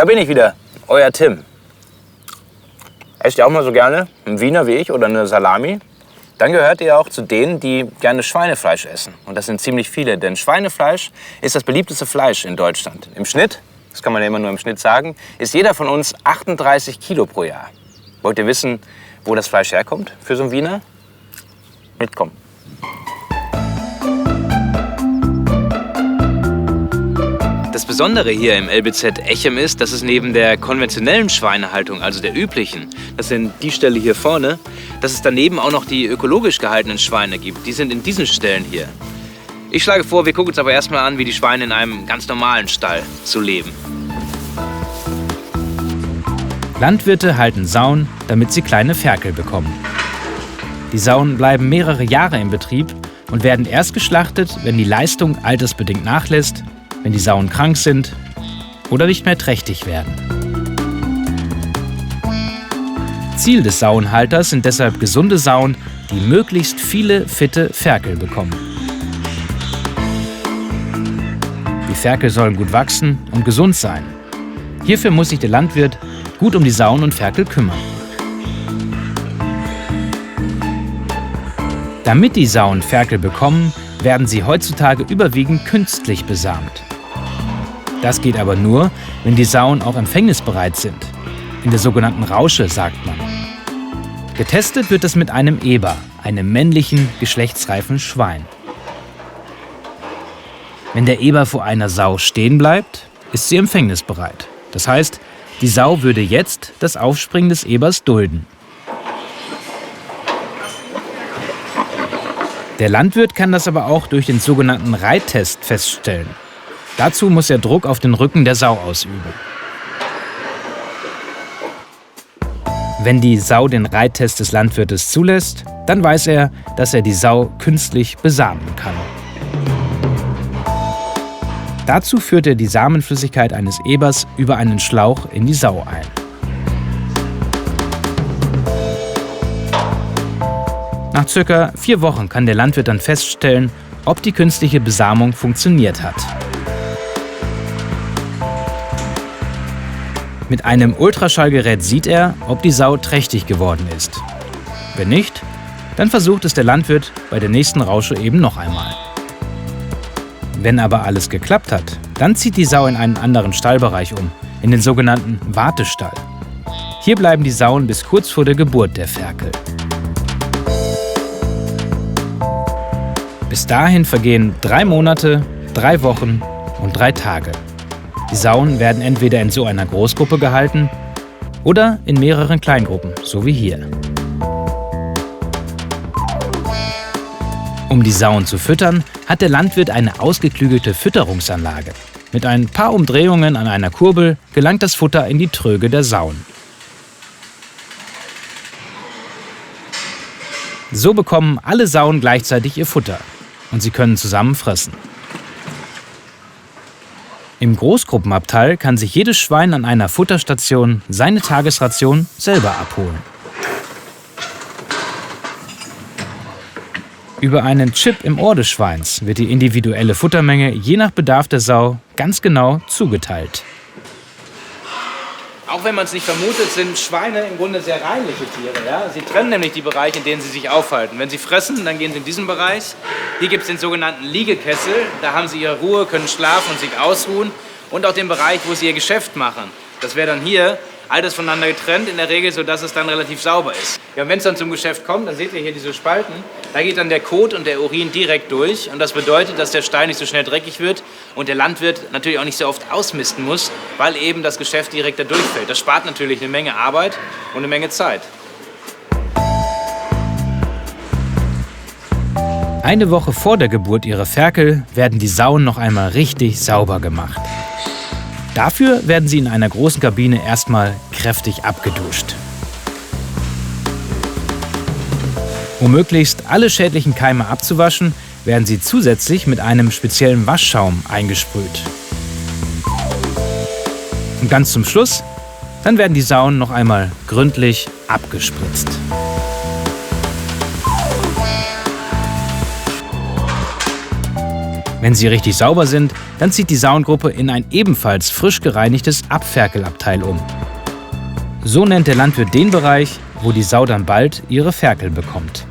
Da bin ich wieder, euer Tim. Esst ihr auch mal so gerne einen Wiener wie ich oder eine Salami? Dann gehört ihr auch zu denen, die gerne Schweinefleisch essen. Und das sind ziemlich viele, denn Schweinefleisch ist das beliebteste Fleisch in Deutschland. Im Schnitt, das kann man ja immer nur im Schnitt sagen, isst jeder von uns 38 Kilo pro Jahr. Wollt ihr wissen, wo das Fleisch herkommt für so einen Wiener? Mitkommen. Das Besondere hier im LBZ Echem ist, dass es neben der konventionellen Schweinehaltung, also der üblichen, das sind die Ställe hier vorne, dass es daneben auch noch die ökologisch gehaltenen Schweine gibt. Die sind in diesen Ställen hier. Ich schlage vor, wir gucken uns aber erstmal an, wie die Schweine in einem ganz normalen Stall so leben. Landwirte halten Sauen, damit sie kleine Ferkel bekommen. Die Sauen bleiben mehrere Jahre im Betrieb und werden erst geschlachtet, wenn die Leistung altersbedingt nachlässt, wenn die Sauen krank sind oder nicht mehr trächtig werden. Ziel des Sauenhalters sind deshalb gesunde Sauen, die möglichst viele fitte Ferkel bekommen. Die Ferkel sollen gut wachsen und gesund sein. Hierfür muss sich der Landwirt gut um die Sauen und Ferkel kümmern. Damit die Sauen Ferkel bekommen, werden sie heutzutage überwiegend künstlich besamt. Das geht aber nur, wenn die Sauen auch empfängnisbereit sind. In der sogenannten Rausche, sagt man. Getestet wird es mit einem Eber, einem männlichen, geschlechtsreifen Schwein. Wenn der Eber vor einer Sau stehen bleibt, ist sie empfängnisbereit. Das heißt, die Sau würde jetzt das Aufspringen des Ebers dulden. Der Landwirt kann das aber auch durch den sogenannten Reittest feststellen. Dazu muss er Druck auf den Rücken der Sau ausüben. Wenn die Sau den Reittest des Landwirtes zulässt, dann weiß er, dass er die Sau künstlich besamen kann. Dazu führt er die Samenflüssigkeit eines Ebers über einen Schlauch in die Sau ein. Nach ca. 4 Wochen kann der Landwirt dann feststellen, ob die künstliche Besamung funktioniert hat. Mit einem Ultraschallgerät sieht er, ob die Sau trächtig geworden ist. Wenn nicht, dann versucht es der Landwirt bei der nächsten Rausche eben noch einmal. Wenn aber alles geklappt hat, dann zieht die Sau in einen anderen Stallbereich um, in den sogenannten Wartestall. Hier bleiben die Sauen bis kurz vor der Geburt der Ferkel. Bis dahin vergehen 3 Monate, 3 Wochen und 3 Tage. Die Sauen werden entweder in so einer Großgruppe gehalten oder in mehreren Kleingruppen, so wie hier. Um die Sauen zu füttern, hat der Landwirt eine ausgeklügelte Fütterungsanlage. Mit ein paar Umdrehungen an einer Kurbel gelangt das Futter in die Tröge der Sauen. So bekommen alle Sauen gleichzeitig ihr Futter und sie können zusammen fressen. Im Großgruppenabteil kann sich jedes Schwein an einer Futterstation seine Tagesration selber abholen. Über einen Chip im Ohr des Schweins wird die individuelle Futtermenge je nach Bedarf der Sau ganz genau zugeteilt. Auch wenn man es nicht vermutet, sind Schweine im Grunde sehr reinliche Tiere. Ja? Sie trennen nämlich die Bereiche, in denen sie sich aufhalten. Wenn sie fressen, dann gehen sie in diesen Bereich. Hier gibt es den sogenannten Liegekessel. Da haben sie ihre Ruhe, können schlafen und sich ausruhen. Und auch den Bereich, wo sie ihr Geschäft machen. Das wäre dann hier, alles voneinander getrennt, in der Regel, sodass es dann relativ sauber ist. Ja, und wenn es dann zum Geschäft kommt, dann seht ihr hier diese Spalten. Da geht dann der Kot und der Urin direkt durch. Und das bedeutet, dass der Stall nicht so schnell dreckig wird und der Landwirt natürlich auch nicht so oft ausmisten muss, weil eben das Geschäft direkt da durchfällt. Das spart natürlich eine Menge Arbeit und eine Menge Zeit. Eine Woche vor der Geburt ihrer Ferkel werden die Sauen noch einmal richtig sauber gemacht. Dafür werden sie in einer großen Kabine erstmal kräftig abgeduscht. Um möglichst alle schädlichen Keime abzuwaschen, werden sie zusätzlich mit einem speziellen Waschschaum eingesprüht. Und ganz zum Schluss, dann werden die Sauen noch einmal gründlich abgespritzt. Wenn sie richtig sauber sind, dann zieht die Saungruppe in ein ebenfalls frisch gereinigtes Abferkelabteil um. So nennt der Landwirt den Bereich, wo die Sau dann bald ihre Ferkel bekommt.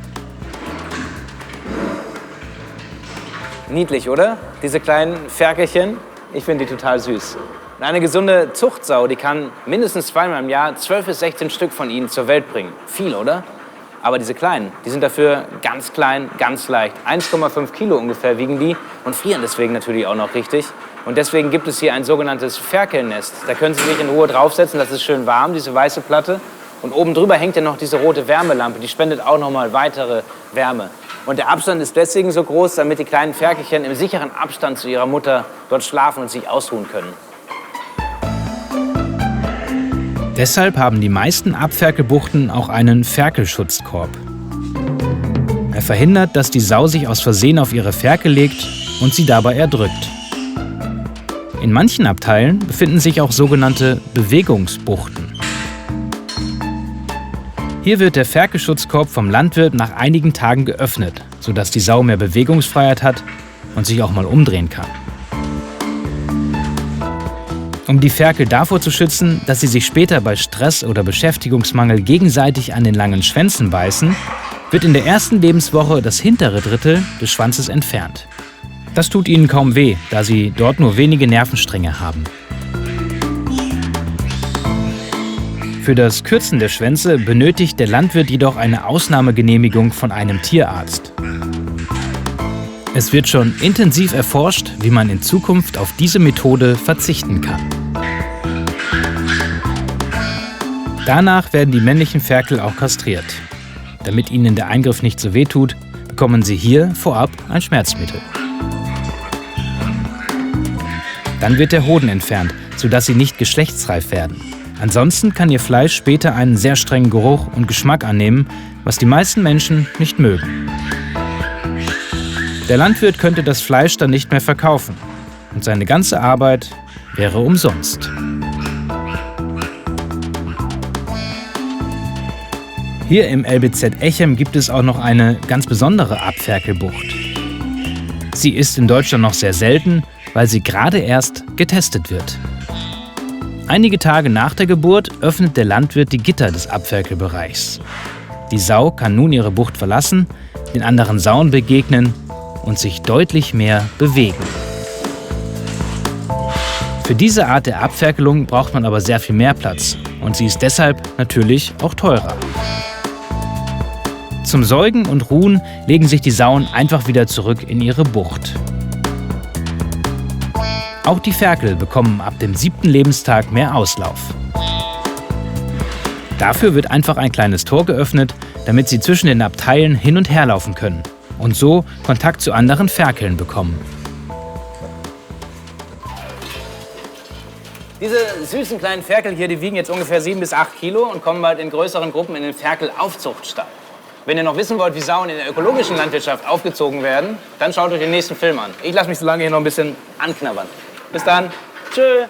Niedlich, oder? Diese kleinen Ferkelchen. Ich finde die total süß. Und eine gesunde Zuchtsau, die kann mindestens zweimal im Jahr 12 bis 16 Stück von ihnen zur Welt bringen. Viel, oder? Aber diese kleinen, die sind dafür ganz klein, ganz leicht. 1,5 Kilo ungefähr wiegen die und frieren deswegen natürlich auch noch richtig. Und deswegen gibt es hier ein sogenanntes Ferkelnest. Da können Sie sich in Ruhe draufsetzen, das ist schön warm, diese weiße Platte. Und oben drüber hängt ja noch diese rote Wärmelampe, die spendet auch noch mal weitere Wärme. Und der Abstand ist deswegen so groß, damit die kleinen Ferkelchen im sicheren Abstand zu ihrer Mutter dort schlafen und sich ausruhen können. Deshalb haben die meisten Abferkelbuchten auch einen Ferkelschutzkorb. Er verhindert, dass die Sau sich aus Versehen auf ihre Ferkel legt und sie dabei erdrückt. In manchen Abteilen befinden sich auch sogenannte Bewegungsbuchten. Hier wird der Ferkelschutzkorb vom Landwirt nach einigen Tagen geöffnet, sodass die Sau mehr Bewegungsfreiheit hat und sich auch mal umdrehen kann. Um die Ferkel davor zu schützen, dass sie sich später bei Stress oder Beschäftigungsmangel gegenseitig an den langen Schwänzen beißen, wird in der ersten Lebenswoche das hintere Drittel des Schwanzes entfernt. Das tut ihnen kaum weh, da sie dort nur wenige Nervenstränge haben. Für das Kürzen der Schwänze benötigt der Landwirt jedoch eine Ausnahmegenehmigung von einem Tierarzt. Es wird schon intensiv erforscht, wie man in Zukunft auf diese Methode verzichten kann. Danach werden die männlichen Ferkel auch kastriert. Damit ihnen der Eingriff nicht so weh tut, bekommen sie hier vorab ein Schmerzmittel. Dann wird der Hoden entfernt, sodass sie nicht geschlechtsreif werden. Ansonsten kann ihr Fleisch später einen sehr strengen Geruch und Geschmack annehmen, was die meisten Menschen nicht mögen. Der Landwirt könnte das Fleisch dann nicht mehr verkaufen und seine ganze Arbeit wäre umsonst. Hier im LBZ Echem gibt es auch noch eine ganz besondere Abferkelbucht. Sie ist in Deutschland noch sehr selten, weil sie gerade erst getestet wird. Einige Tage nach der Geburt öffnet der Landwirt die Gitter des Abferkelbereichs. Die Sau kann nun ihre Bucht verlassen, den anderen Sauen begegnen und sich deutlich mehr bewegen. Für diese Art der Abferkelung braucht man aber sehr viel mehr Platz und sie ist deshalb natürlich auch teurer. Zum Säugen und Ruhen legen sich die Sauen einfach wieder zurück in ihre Bucht. Auch die Ferkel bekommen ab dem 7. Lebenstag mehr Auslauf. Dafür wird einfach ein kleines Tor geöffnet, damit sie zwischen den Abteilen hin und her laufen können und so Kontakt zu anderen Ferkeln bekommen. Diese süßen kleinen Ferkel hier, die wiegen jetzt ungefähr 7 bis 8 Kilo und kommen bald in größeren Gruppen in den Ferkelaufzuchtstall. Wenn ihr noch wissen wollt, wie Sauen in der ökologischen Landwirtschaft aufgezogen werden, dann schaut euch den nächsten Film an. Ich lasse mich so lange hier noch ein bisschen anknabbern. Bis dann. Tschö.